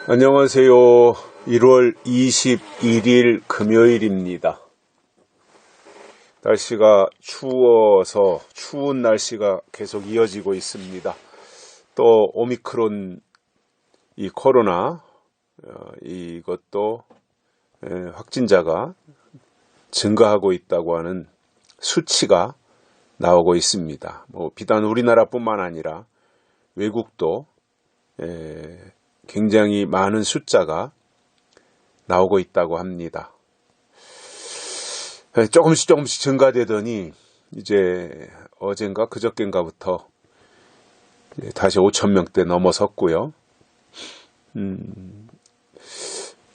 안녕하세요. 1월 21일 금요일입니다. 날씨가 추워서 추운 날씨가 계속 이어지고 있습니다. 또 오미크론 이 코로나 이것도 확진자가 증가하고 있다고 하는 수치가 나오고 있습니다. 비단 우리나라뿐만 아니라 외국도 굉장히 많은 숫자가 나오고 있다고 합니다. 조금씩 증가되더니 이제 어젠가 그저껜가부터 다시 5,000명대 넘어섰고요.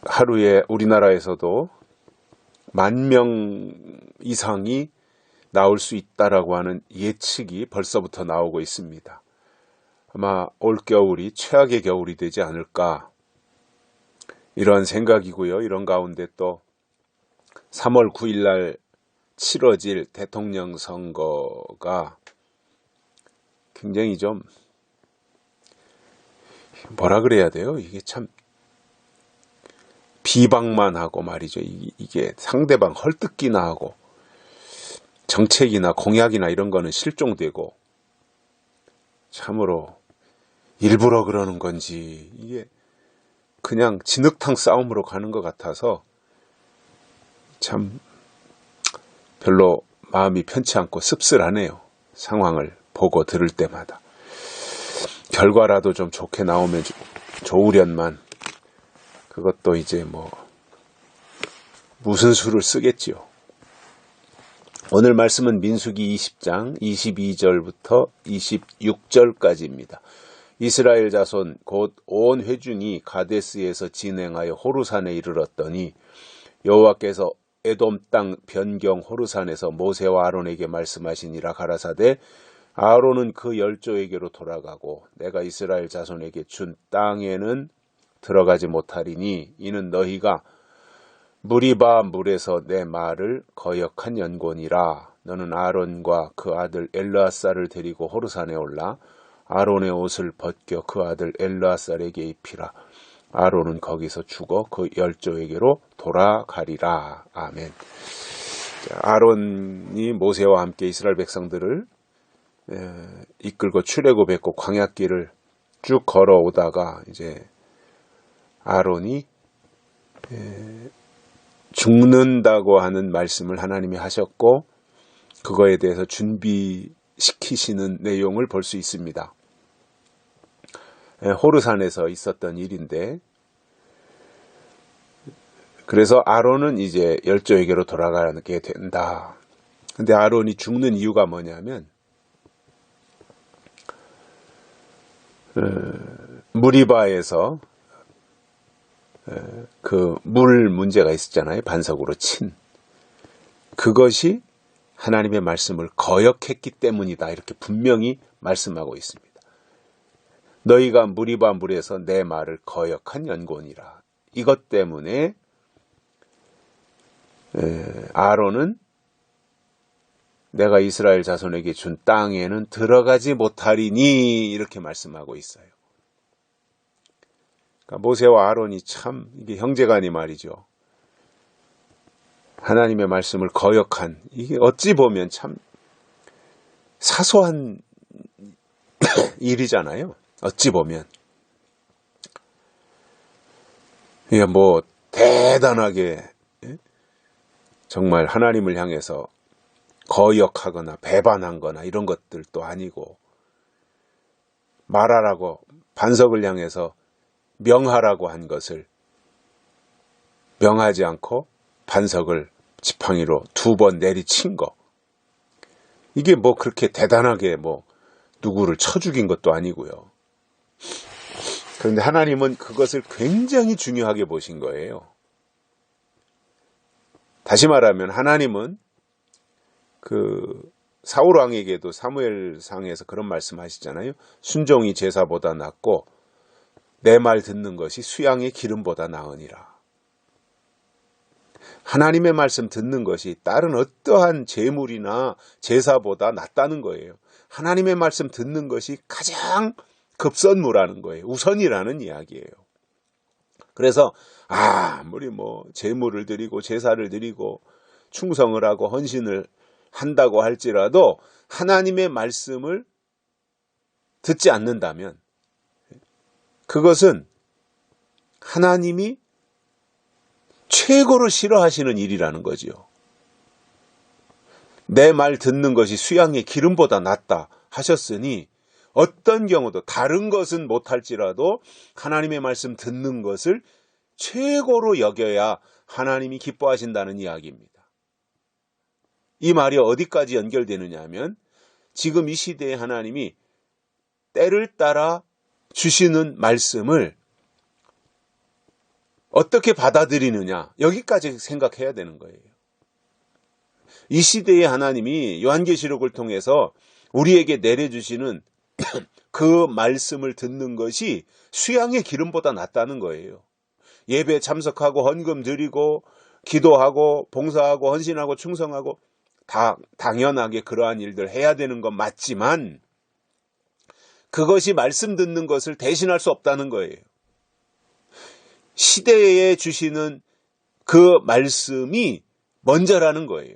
하루에 우리나라에서도 10,000명 이상이 나올 수 있다라고 하는 예측이 벌써부터 나오고 있습니다. 아마 올겨울이 최악의 겨울이 되지 않을까 이런 생각이고요. 이런 가운데 또 3월 9일 날 치러질 대통령 선거가 굉장히 좀 뭐라 그래야 돼요? 이게 참 비방만 하고 말이죠. 이게 상대방 헐뜯기나 하고 정책이나 공약이나 이런 거는 실종되고 참으로 일부러 그러는 건지 이게 그냥 진흙탕 싸움으로 가는 것 같아서 참 별로 마음이 편치 않고 씁쓸하네요. 상황을 보고 들을 때마다. 결과라도 좀 좋게 나오면 좋으련만 그것도 이제 무슨 수를 쓰겠지요. 오늘 말씀은 민수기 20장 22절부터 26절까지입니다. 이스라엘 자손 곧 온 회중이 가데스에서 진행하여 호르산에 이르렀더니 여호와께서 에돔 땅 변경 호르산에서 모세와 아론에게 말씀하시니라. 가라사대 아론은 그 열조에게로 돌아가고 내가 이스라엘 자손에게 준 땅에는 들어가지 못하리니 이는 너희가 무리바 물에서 내 말을 거역한 연곤이라. 너는 아론과 그 아들 엘르아살을 데리고 호르산에 올라 아론의 옷을 벗겨 그 아들 엘르아살에게 입히라. 아론은 거기서 죽어 그 열조에게로 돌아가리라. 아멘. 아론이 모세와 함께 이스라엘 백성들을 이끌고 출애굽했고 광야길을 쭉 걸어오다가 이제 아론이 죽는다고 하는 말씀을 하나님이 하셨고 그거에 대해서 준비시키시는 내용을 볼 수 있습니다. 호르산에서 있었던 일인데 그래서 아론은 이제 열조에게로 돌아가게 된다. 근데 아론이 죽는 이유가 뭐냐면 무리바에서 그 물 문제가 있었잖아요. 반석으로 친. 그것이 하나님의 말씀을 거역했기 때문이다. 이렇게 분명히 말씀하고 있습니다. 너희가 무리바 물에서 내 말을 거역한 연곤이라. 이것 때문에 아론은 내가 이스라엘 자손에게 준 땅에는 들어가지 못하리니 이렇게 말씀하고 있어요. 그러니까 모세와 아론이 참 이게 형제간이 말이죠. 하나님의 말씀을 거역한 이게 어찌 보면 참 사소한 일이잖아요. 어찌 보면 이게 대단하게 정말 하나님을 향해서 거역하거나 배반한 거나 이런 것들도 아니고 말하라고 반석을 향해서 명하라고 한 것을 명하지 않고 반석을 지팡이로 2번 내리친 거. 이게 그렇게 대단하게 누구를 쳐 죽인 것도 아니고요. 그런데 하나님은 그것을 굉장히 중요하게 보신 거예요. 다시 말하면 하나님은 사울 왕에게도 사무엘상에서 그런 말씀하시잖아요. 순종이 제사보다 낫고 내 말 듣는 것이 수양의 기름보다 나으니라. 하나님의 말씀 듣는 것이 다른 어떠한 제물이나 제사보다 낫다는 거예요. 하나님의 말씀 듣는 것이 가장 급선무라는 거예요. 우선이라는 이야기예요. 그래서 아무리 뭐 제물을 드리고 제사를 드리고 충성을 하고 헌신을 한다고 할지라도 하나님의 말씀을 듣지 않는다면 그것은 하나님이 최고로 싫어하시는 일이라는 거지요. 내 말 듣는 것이 수양의 기름보다 낫다 하셨으니 어떤 경우도 다른 것은 못할지라도 하나님의 말씀 듣는 것을 최고로 여겨야 하나님이 기뻐하신다는 이야기입니다. 이 말이 어디까지 연결되느냐 하면 지금 이 시대에 하나님이 때를 따라 주시는 말씀을 어떻게 받아들이느냐 여기까지 생각해야 되는 거예요. 이 시대에 하나님이 요한계시록을 통해서 우리에게 내려주시는 그 말씀을 듣는 것이 수양의 기름보다 낫다는 거예요. 예배 참석하고 헌금 드리고 기도하고 봉사하고 헌신하고 충성하고 다 당연하게 그러한 일들 해야 되는 건 맞지만 그것이 말씀 듣는 것을 대신할 수 없다는 거예요. 시대에 주시는 그 말씀이 먼저라는 거예요.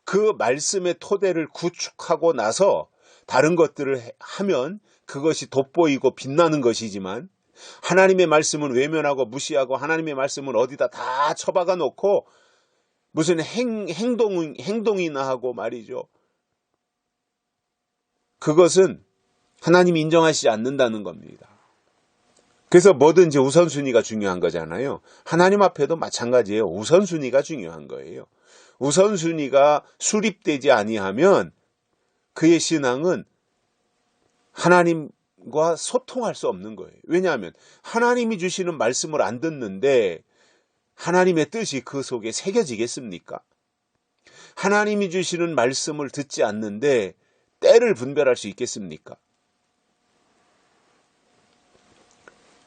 그 말씀의 토대를 구축하고 나서 다른 것들을 하면 그것이 돋보이고 빛나는 것이지만 하나님의 말씀은 외면하고 무시하고 하나님의 말씀은 어디다 다 처박아 놓고 무슨 행동이나 하고 말이죠. 그것은 하나님이 인정하시지 않는다는 겁니다. 그래서 뭐든지 우선순위가 중요한 거잖아요. 하나님 앞에도 마찬가지예요. 우선순위가 중요한 거예요. 우선순위가 수립되지 아니하면 그의 신앙은 하나님과 소통할 수 없는 거예요. 왜냐하면 하나님이 주시는 말씀을 안 듣는데 하나님의 뜻이 그 속에 새겨지겠습니까? 하나님이 주시는 말씀을 듣지 않는데 때를 분별할 수 있겠습니까?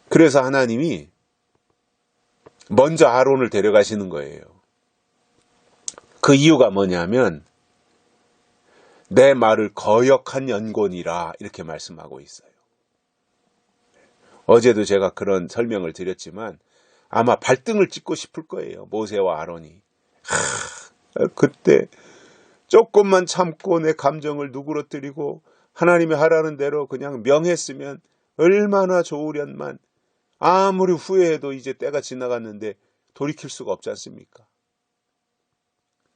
그래서 하나님이 먼저 아론을 데려가시는 거예요. 그 이유가 뭐냐면 내 말을 거역한 연곤이라 이렇게 말씀하고 있어요. 어제도 제가 그런 설명을 드렸지만 아마 발등을 찍고 싶을 거예요. 모세와 아론이. 그때 조금만 참고 내 감정을 누그러뜨리고 하나님이 하라는 대로 그냥 명했으면 얼마나 좋으련만. 아무리 후회해도 이제 때가 지나갔는데 돌이킬 수가 없지 않습니까?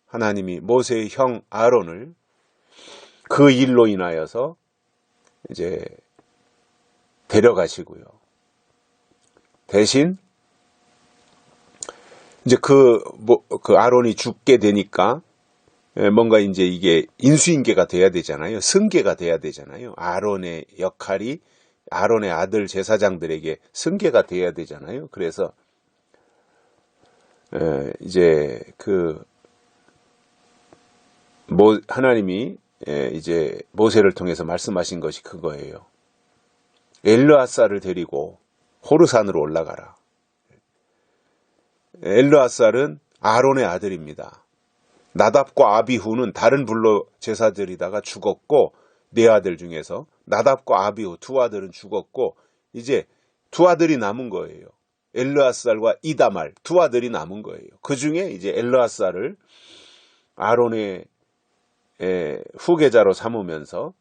하나님이 모세의 형 아론을 그 일로 인하여서 이제 데려가시고요. 대신 이제 그 아론이 죽게 되니까 뭔가 이제 이게 인수인계가 돼야 되잖아요. 승계가 돼야 되잖아요. 아론의 역할이 아론의 아들 제사장들에게 승계가 돼야 되잖아요. 그래서 이제 하나님이 이제 모세를 통해서 말씀하신 것이 그거예요. 엘르아살을 데리고 호르산으로 올라가라. 엘르아살은 아론의 아들입니다. 나답과 아비후는 다른 불로 제사드리다가 죽었고 네 아들 중에서 나답과 아비후 두 아들은 죽었고 이제 두 아들이 남은 거예요. 엘르아살과 이다말 두 아들이 남은 거예요. 그 중에 이제 엘르아살을 아론의 후계자로 삼으면서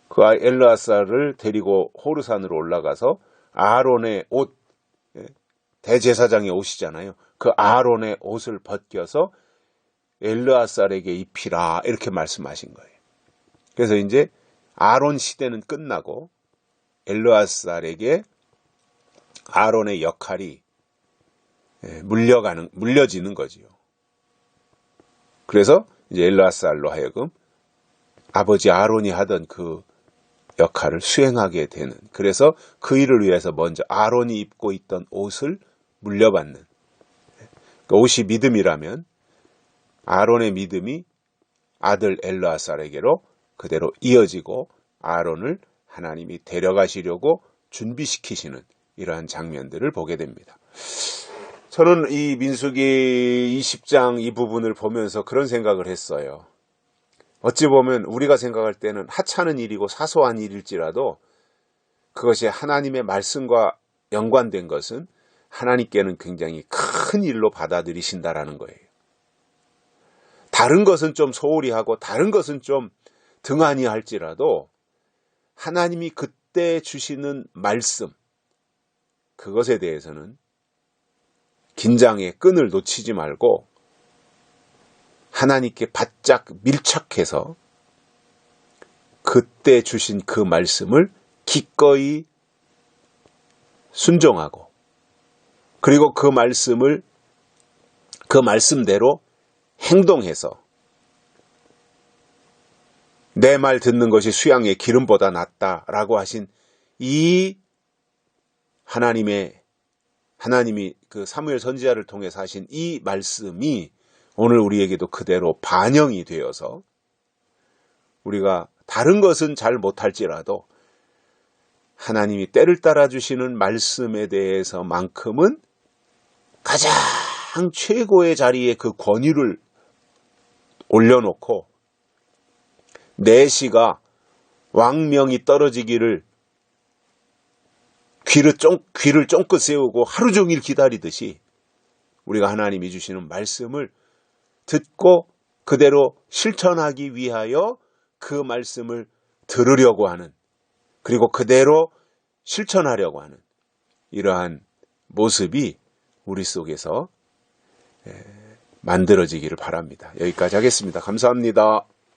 그 엘르아살을 데리고 호르산으로 올라가서 아론의 옷, 대제사장의 옷이잖아요. 그 아론의 옷을 벗겨서 엘르아살에게 입히라 이렇게 말씀하신 거예요. 그래서 이제 아론 시대는 끝나고 엘르아살에게 아론의 역할이 물려지는 거지요. 그래서 이제 엘르아살로 하여금 아버지 아론이 하던 그 역할을 수행하게 되는, 그래서 그 일을 위해서 먼저 아론이 입고 있던 옷을 물려받는, 그 옷이 믿음이라면 아론의 믿음이 아들 엘르아살에게로 그대로 이어지고 아론을 하나님이 데려가시려고 준비시키시는 이러한 장면들을 보게 됩니다. 저는 이 민수기 20장 이 부분을 보면서 그런 생각을 했어요. 어찌 보면 우리가 생각할 때는 하찮은 일이고 사소한 일일지라도 그것이 하나님의 말씀과 연관된 것은 하나님께는 굉장히 큰 일로 받아들이신다라는 거예요. 다른 것은 좀 소홀히 하고 다른 것은 좀 등한히 할지라도 하나님이 그때 주시는 말씀, 그것에 대해서는 긴장의 끈을 놓치지 말고 하나님께 바짝 밀착해서 그때 주신 그 말씀을 기꺼이 순종하고, 그리고 그 말씀대로 행동해서 내 말 듣는 것이 수양의 기름보다 낫다라고 하신 이 하나님이 그 사무엘 선지자를 통해서 하신 이 말씀이 오늘 우리에게도 그대로 반영이 되어서 우리가 다른 것은 잘 못할지라도 하나님이 때를 따라 주시는 말씀에 대해서만큼은 가장 최고의 자리에 그 권위를 올려놓고 내 시가 왕명이 떨어지기를 귀를 쫑긋 세우고 하루 종일 기다리듯이 우리가 하나님이 주시는 말씀을 듣고 그대로 실천하기 위하여 그 말씀을 들으려고 하는, 그리고 그대로 실천하려고 하는 이러한 모습이 우리 속에서 만들어지기를 바랍니다. 여기까지 하겠습니다. 감사합니다.